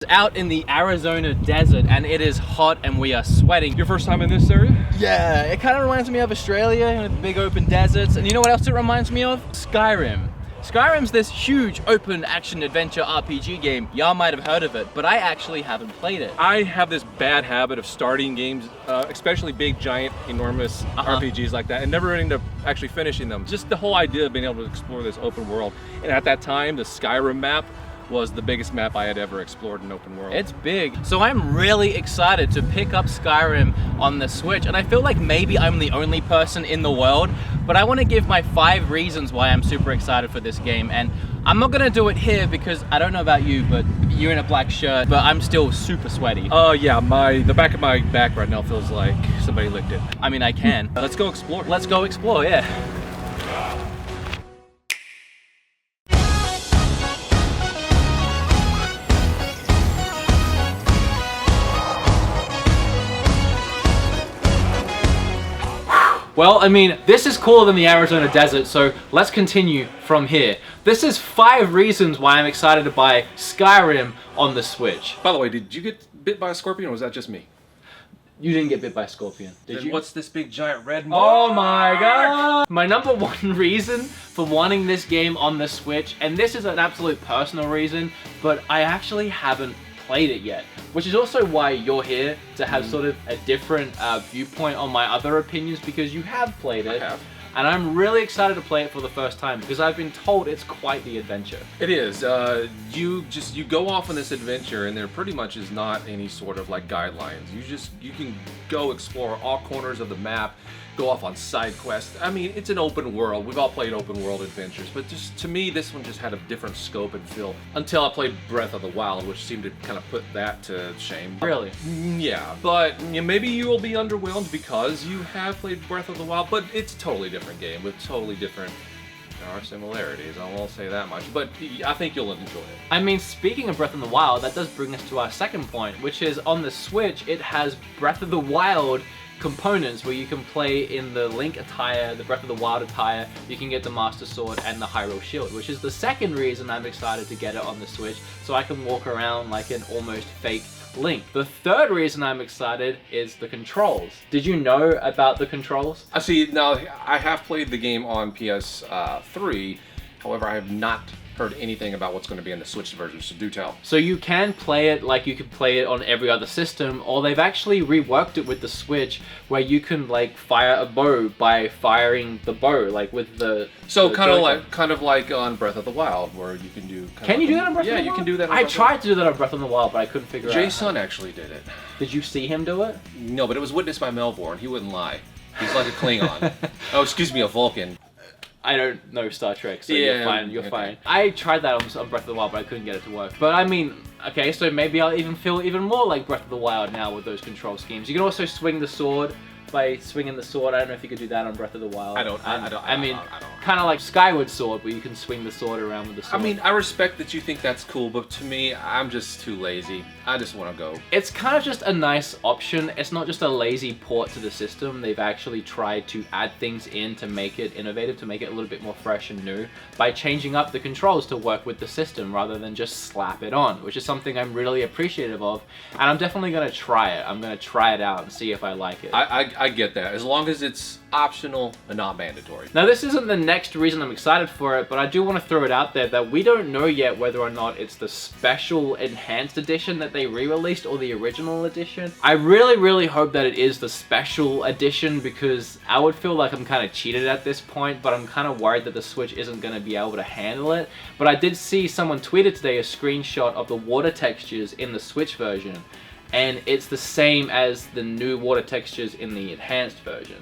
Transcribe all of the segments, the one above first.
Out in the Arizona desert, and it is hot and we are sweating. Your first time in this area? Yeah, it kind of reminds me of Australia with big open deserts. And you know what else it reminds me of? Skyrim. Skyrim's this huge open action adventure RPG game. Y'all might have heard of it, but I actually haven't played it. I have this bad habit of starting games, especially big, giant, enormous RPGs like that, and never ending up actually finishing them. Just the whole idea of being able to explore this open world. And at that time, the Skyrim map was the biggest map I had ever explored in open world. It's big. So I'm really excited to pick up Skyrim on the Switch, and I feel like maybe I'm the only person in the world, but I want to give my 5 reasons why I'm super excited for this game. And I'm not gonna do it here because I don't know about you, but you're in a black shirt, but I'm still super sweaty. Oh yeah, the back of my back right now feels like somebody licked it. I mean, I can. Let's go explore. Let's go explore, yeah. Well, I mean, this is cooler than the Arizona desert, so let's continue from here. This is 5 reasons why I'm excited to buy Skyrim on the Switch. By the way, did you get bit by a scorpion, or was that just me? You didn't get bit by a scorpion, did you? What's this big giant red mark? Oh my god! My number 1 reason for wanting this game on the Switch, and this is an absolute personal reason, but I actually haven't played it yet, which is also why you're here to have sort of a different viewpoint on my other opinions, because you have played it. I have. And I'm really excited to play it for the first time because I've been told it's quite the adventure. It is. You go off on this adventure, and there pretty much is not any sort of like guidelines. You can go explore all corners of the map, go off on side quests. I mean, it's an open world. We've all played open world adventures, but just to me, this one just had a different scope and feel until I played Breath of the Wild, which seemed to kind of put that to shame. Really? Yeah, but maybe you will be underwhelmed because you have played Breath of the Wild, but it's a totally different game with totally different. There are similarities, I won't say that much, but I think you'll enjoy it. I mean, speaking of Breath of the Wild, that does bring us to our second point, which is on the Switch, it has Breath of the Wild components where you can play in the Link attire, the Breath of the Wild attire, you can get the Master Sword and the Hyrule Shield, which is the second reason I'm excited to get it on the Switch, so I can walk around like an almost fake Link. The third reason I'm excited is the controls. Did you know about the controls? See, now I have played the game on PS3, however I have not heard anything about what's going to be in the Switch version, so do tell. So you can play it like you could play it on every other system, or they've actually reworked it with the Switch where you can like fire a bow by firing the bow, like with the. So kind of like on Breath of the Wild, where you can do. Can you do that on Breath of the Wild? Yeah, you can do that. I tried to do that on Breath of the Wild, but I couldn't figure it out. Jason actually did it. Did you see him do it? No, but it was witnessed by Melbourne. He wouldn't lie. He's like a Klingon. Oh, excuse me, a Vulcan. I don't know Star Trek, so yeah, you're fine, you're fine. I tried that on Breath of the Wild, but I couldn't get it to work. But I mean, okay, so maybe I'll even feel even more like Breath of the Wild now with those control schemes. You can also swing the sword by swinging the sword. I don't know if you could do that on Breath of the Wild. I don't. Kind of like Skyward Sword, where you can swing the sword around with the sword. I mean, I respect that you think that's cool, but to me, I'm just too lazy. I just want to go. It's kind of just a nice option. It's not just a lazy port to the system. They've actually tried to add things in to make it innovative, to make it a little bit more fresh and new by changing up the controls to work with the system rather than just slap it on, which is something I'm really appreciative of, and I'm definitely going to try it. I'm going to try it out and see if I like it. I get that, as long as it's optional and not mandatory. Now, this isn't the next reason I'm excited for it, but I do want to throw it out there that we don't know yet whether or not it's the special enhanced edition that they re-released or the original edition. I really hope that it is the special edition, because I would feel like I'm kind of cheated at this point, but I'm kind of worried that the Switch isn't going to be able to handle it. But I did see someone tweeted today a screenshot of the water textures in the Switch version, and it's the same as the new water textures in the enhanced version.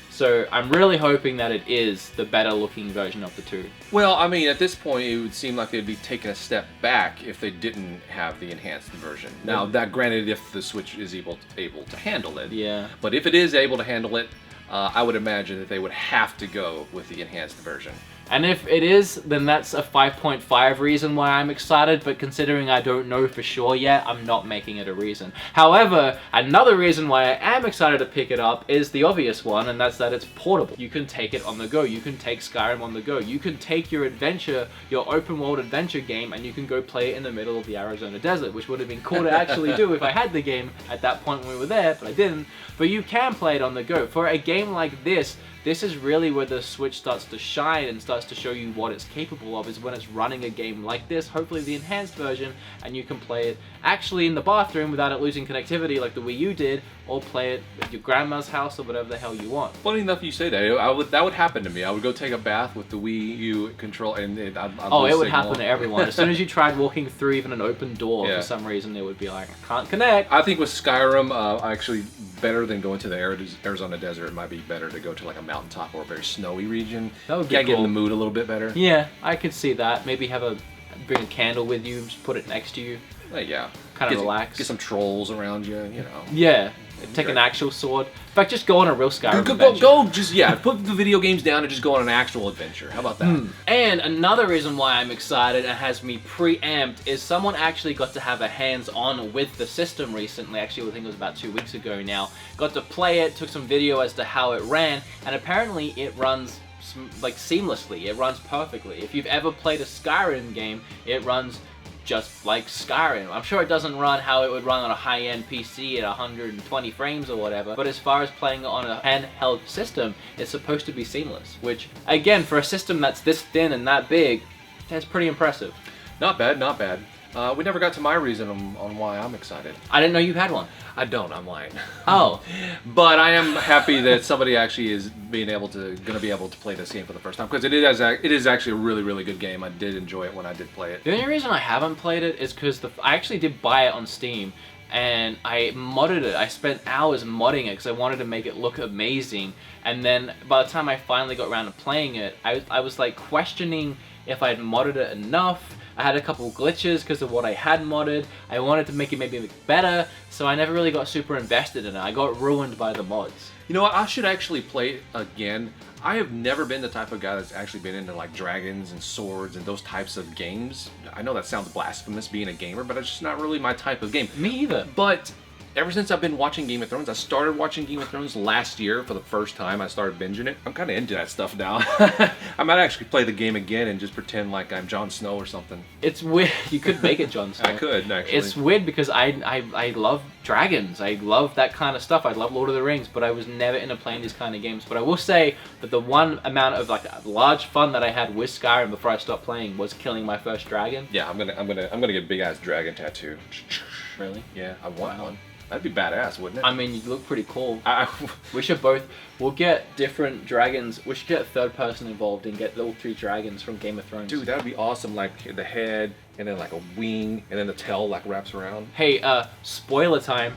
So I'm really hoping that it is the better looking version of the two. Well, I mean, at this point, it would seem like they'd be taking a step back if they didn't have the enhanced version. Now, that granted, if the Switch is able to handle it. Yeah. But if it is able to handle it, I would imagine that they would have to go with the enhanced version. And if it is, then that's a 5.5 reason why I'm excited, but considering I don't know for sure yet, I'm not making it a reason. However, another reason why I am excited to pick it up is the obvious one, and that's that it's portable. You can take it on the go. You can take Skyrim on the go. You can take your adventure, your open world adventure game, and you can go play it in the middle of the Arizona desert, which would have been cool to actually do if I had the game at that point when we were there, but I didn't. But you can play it on the go. For a game like this is really where the Switch starts to shine and starts to show you what it's capable of, is when it's running a game like this, hopefully the enhanced version, and you can play it actually in the bathroom without it losing connectivity like the Wii U did, or play it at your grandma's house or whatever the hell you want. Funny enough you say that. That would happen to me. I would go take a bath with the Wii U control and I'd it would happen to everyone. As soon as you tried walking through even an open door, for some reason it would be like, I can't connect. I think with Skyrim, actually better than going to the Arizona desert, it might be better to go to like a mountaintop or a very snowy region. That would be cool. Get in the mood a little bit better. Yeah, I could see that. Maybe bring a candle with you, just put it next to you. Yeah. Kind of relax. Get some trolls around you, you know. Yeah. Take an actual sword. In fact, just go on a real Skyrim adventure. Put the video games down and just go on an actual adventure. How about that? And another reason why I'm excited and has me preamped is someone actually got to have a hands-on with the system recently. Actually, I think it was about 2 weeks ago now. Got to play it, took some video as to how it ran, and apparently it runs like seamlessly. It runs perfectly. If you've ever played a Skyrim game, it runs just like Skyrim. I'm sure it doesn't run how it would run on a high-end PC at 120 frames or whatever, but as far as playing it on a handheld system, it's supposed to be seamless, which, again, for a system that's this thin and that big, that's pretty impressive. Not bad, not bad. We never got to my reason on why I'm excited. I didn't know you had one. I don't, I'm lying. Oh. But I am happy that somebody actually is gonna be able to play this game for the first time, because it is actually a really, really good game. I did enjoy it when I did play it. The only reason I haven't played it is because I actually did buy it on Steam, and I modded it. I spent hours modding it because I wanted to make it look amazing, and then by the time I finally got around to playing it, I was like questioning if I'd modded it enough. I had a couple glitches because of what I had modded. I wanted to make it maybe better, so I never really got super invested in it. I got ruined by the mods. You know what? I should actually play it again. I have never been the type of guy that's actually been into like dragons and swords and those types of games. I know that sounds blasphemous being a gamer, but it's just not really my type of game. Me either. But ever since I've been watching Game of Thrones, I started watching Game of Thrones last year for the first time. I started binging it. I'm kind of into that stuff now. I might actually play the game again and just pretend like I'm Jon Snow or something. It's weird. You could make it Jon Snow. I could, actually. It's weird because I love dragons. I love that kind of stuff. I love Lord of the Rings, but I was never into playing these kind of games. But I will say that the one amount of like large fun that I had with Skyrim before I stopped playing was killing my first dragon. Yeah, I'm gonna get a big ass dragon tattoo. Really? Yeah, I want one. That'd be badass, wouldn't it? I mean, you look pretty cool. We'll get different dragons. We should get a third person involved and get all 3 dragons from Game of Thrones. Dude, that'd be awesome. Like the head, and then like a wing, and then the tail like wraps around. Hey, spoiler time.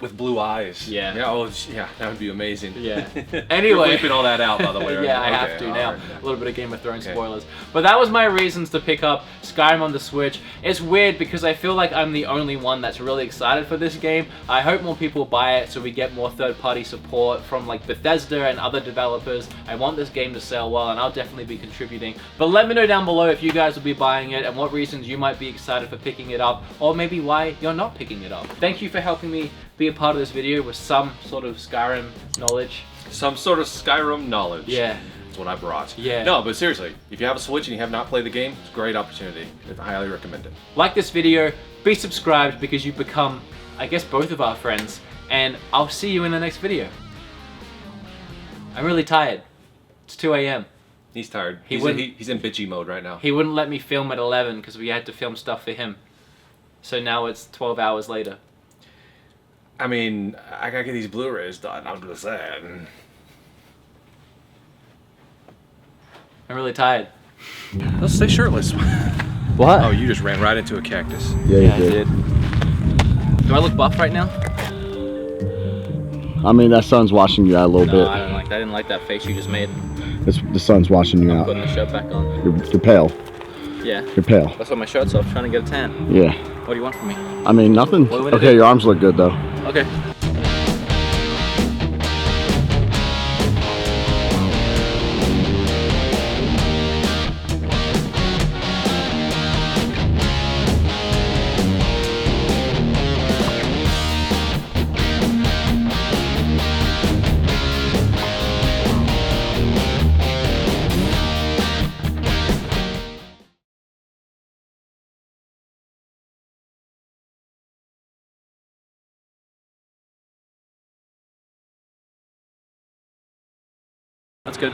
With blue eyes. Yeah. Yeah, that would be amazing. Yeah. Anyway. You're bleeping all that out, by the way. Yeah, I have to now. A little bit of Game of Thrones spoilers. But that was my reasons to pick up Skyrim on the Switch. It's weird because I feel like I'm the only one that's really excited for this game. I hope more people buy it so we get more third-party support from like Bethesda and other developers. I want this game to sell well, and I'll definitely be contributing. But let me know down below if you guys will be buying it and what reasons you might be excited for picking it up, or maybe why you're not picking it up. Thank you for helping me be a part of this video with some sort of Skyrim knowledge. Some sort of Skyrim knowledge. Yeah. That's what I brought. Yeah. No, but seriously, if you have a Switch and you have not played the game, it's a great opportunity. I highly recommend it. Like this video, be subscribed because you've become, I guess, both of our friends, and I'll see you in the next video. I'm really tired. It's 2 a.m. He's tired. He's in bitchy mode right now. He wouldn't let me film at 11 because we had to film stuff for him. So now it's 12 hours later. I mean, I gotta get these Blu-rays done. I'm just saying. I'm really tired. Let's stay shirtless. What? Oh, you just ran right into a cactus. Yeah, I did. Do I look buff right now? I mean, that sun's washing you out a little No, bit. I don't like that. I didn't like that face you just made. The sun's washing you I'm out. putting the shirt back on. You're pale. Yeah. You're pale. That's why my shirt's off, trying to get a tan. Yeah. What do you want from me? I mean, nothing. What do you want to Okay, do? your arms look good though. Okay. That's good.